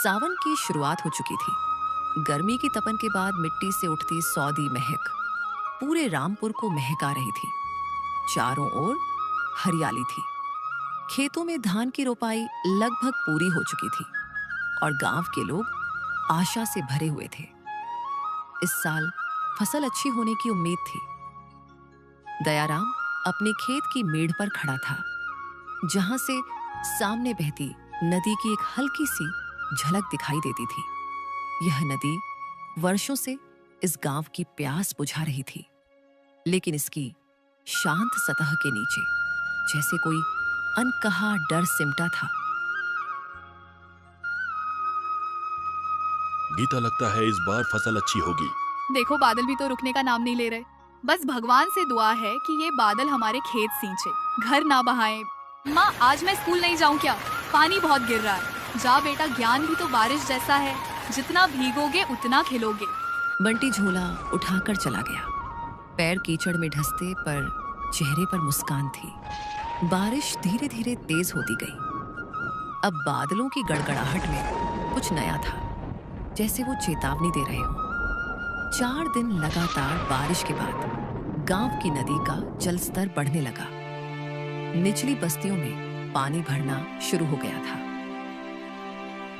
सावन की शुरुआत हो चुकी थी। गर्मी की तपन के बाद मिट्टी से उठती सौदी महक पूरे रामपुर को महका रही थी। चारों ओर हरियाली थी। खेतों में धान की रोपाई लगभग पूरी हो चुकी थी और गांव के लोग आशा से भरे हुए थे। इस साल फसल अच्छी होने की उम्मीद थी। दयाराम अपने खेत की मेड़ पर खड़ा था, जहां से सामने बहती नदी की एक हल्की सी झलक दिखाई देती थी। यह नदी वर्षों से इस गांव की प्यास बुझा रही थी, लेकिन इसकी शांत सतह के नीचे जैसे कोई अनकहा डर सिमटा था। गीता, लगता है इस बार फसल अच्छी होगी। देखो, बादल भी तो रुकने का नाम नहीं ले रहे। बस भगवान से दुआ है कि ये बादल हमारे खेत सींचे, घर ना बहाएं। माँ, आज मैं स्कूल नहीं जाऊँ क्या? पानी बहुत गिर रहा है। जा बेटा, ज्ञान भी तो बारिश जैसा है, जितना भीगोगे उतना खिलोगे। बंटी झोला उठाकर चला गया। पैर कीचड़ में ढसते पर चेहरे पर मुस्कान थी। बारिश धीरे धीरे तेज होती गई। अब बादलों की गड़गड़ाहट में कुछ नया था, जैसे वो चेतावनी दे रहे हो। 4 दिन लगातार बारिश के बाद गांव की नदी का जलस्तर बढ़ने लगा। निचली बस्तियों में पानी भरना शुरू हो गया था।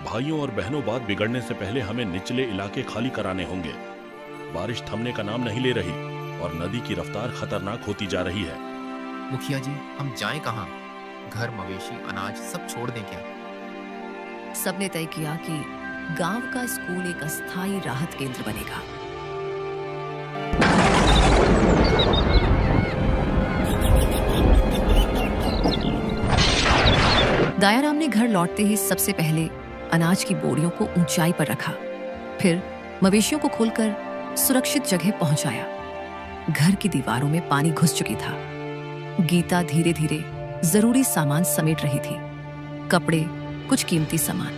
भाइयों और बहनों, बात बिगड़ने से पहले हमें निचले इलाके खाली कराने होंगे। बारिश थमने का नाम नहीं ले रही और नदी की रफ्तार खतरनाक होती जा रही है। मुखिया जी, हम जाएं कहाँ? घर, मवेशी, अनाज सब छोड़ दें क्या? सबने तय किया कि गांव का स्कूल एक अस्थायी राहत केंद्र बनेगा। दयाराम ने घर लौटते ही सबसे पहले अनाज की बोरियों को ऊंचाई पर रखा, फिर मवेशियों को खोलकर सुरक्षित जगह पहुंचाया। घर की दीवारों में पानी घुस चुकी था। गीता धीरे धीरे जरूरी सामान समेट रही थी। कपड़े, कुछ कीमती सामान,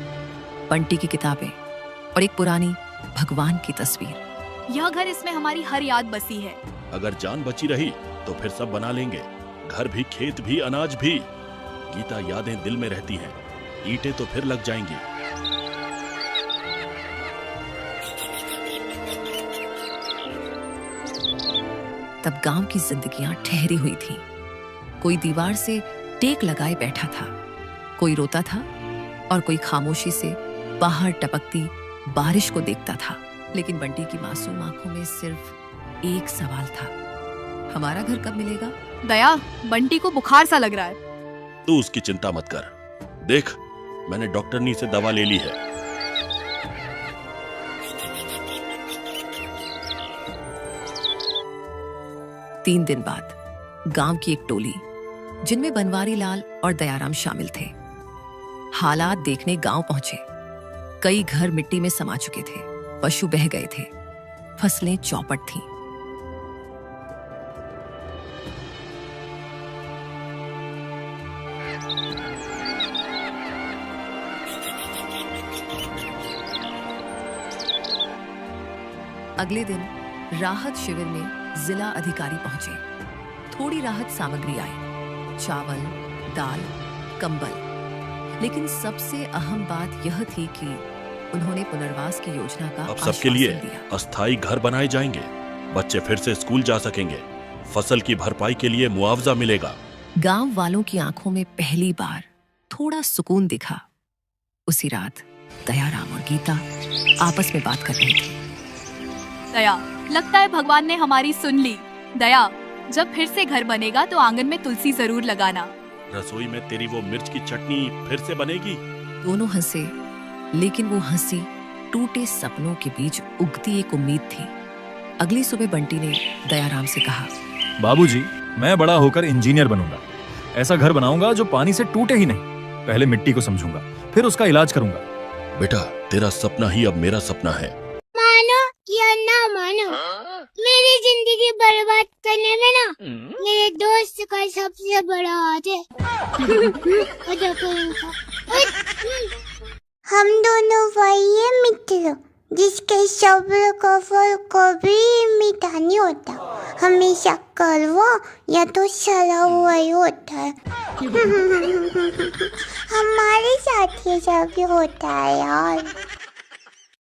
बंटी की किताबें और एक पुरानी भगवान की तस्वीर। यह घर, इसमें हमारी हर याद बसी है। अगर जान बची रही तो फिर सब बना लेंगे, घर भी, खेत भी, अनाज भी। गीता, यादें दिल में रहती हैं, ईंटें तो फिर लग जाएंगी। तब गांव की जिंदगियां ठहरी हुई थीं। कोई दीवार से टेक लगाए बैठा था, कोई रोता था और कोई खामोशी से बाहर टपकती बारिश को देखता था। लेकिन बंटी की मासूम आंखों में सिर्फ एक सवाल था, हमारा घर कब मिलेगा? दया, बंटी को बुखार सा लग रहा है। तू उसकी चिंता मत कर। देख, मैंने डॉक्टरनी से दवा ले ली है। तीन दिन बाद गांव की एक टोली, जिनमें बनवारी लाल और दयाराम शामिल थे, हालात देखने गांव पहुंचे। कई घर मिट्टी में समा चुके थे, पशु बह गए थे, फसलें चौपट थीं। अगले दिन राहत शिविर में जिला अधिकारी पहुंचे। थोड़ी राहत सामग्री आई, चावल, दाल, कंबल। लेकिन सबसे अहम बात यह थी कि उन्होंने पुनर्वास की योजना का अब सबके लिए दिया। अस्थायी घर बनाए जाएंगे, बच्चे फिर से स्कूल जा सकेंगे, फसल की भरपाई के लिए मुआवजा मिलेगा। गांव वालों की आंखों में पहली बार थोड़ा सुकून दिखा। उसी रात दयाराम और गीता आपस में बात कर रहे थे। दया, लगता है भगवान ने हमारी सुन ली। दया, जब फिर से घर बनेगा तो आंगन में तुलसी जरूर लगाना। रसोई में तेरी वो मिर्च की चटनी फिर से बनेगी। दोनों हंसे, लेकिन वो हंसी टूटे सपनों के बीच उगती एक उम्मीद थी। अगली सुबह बंटी ने दयाराम से कहा, बाबूजी, मैं बड़ा होकर इंजीनियर बनूंगा। ऐसा घर बनाऊंगा जो पानी से टूटे ही नहीं। पहले मिट्टी को समझूंगा, फिर उसका इलाज करूंगा। बेटा, तेरा सपना ही अब मेरा सपना है। मानो या ना मानो, मेरी जिंदगी बर्बाद करने में ना मेरे दोस्त का सबसे बड़ा हाथ है। हम दोनों वही है मित्र, जिसके सब्र का फल कभी मीठा नहीं होता, हमेशा कड़वा या तो सड़ा हुआ ही होता है। हमारे साथ के साथ भी होता है यार।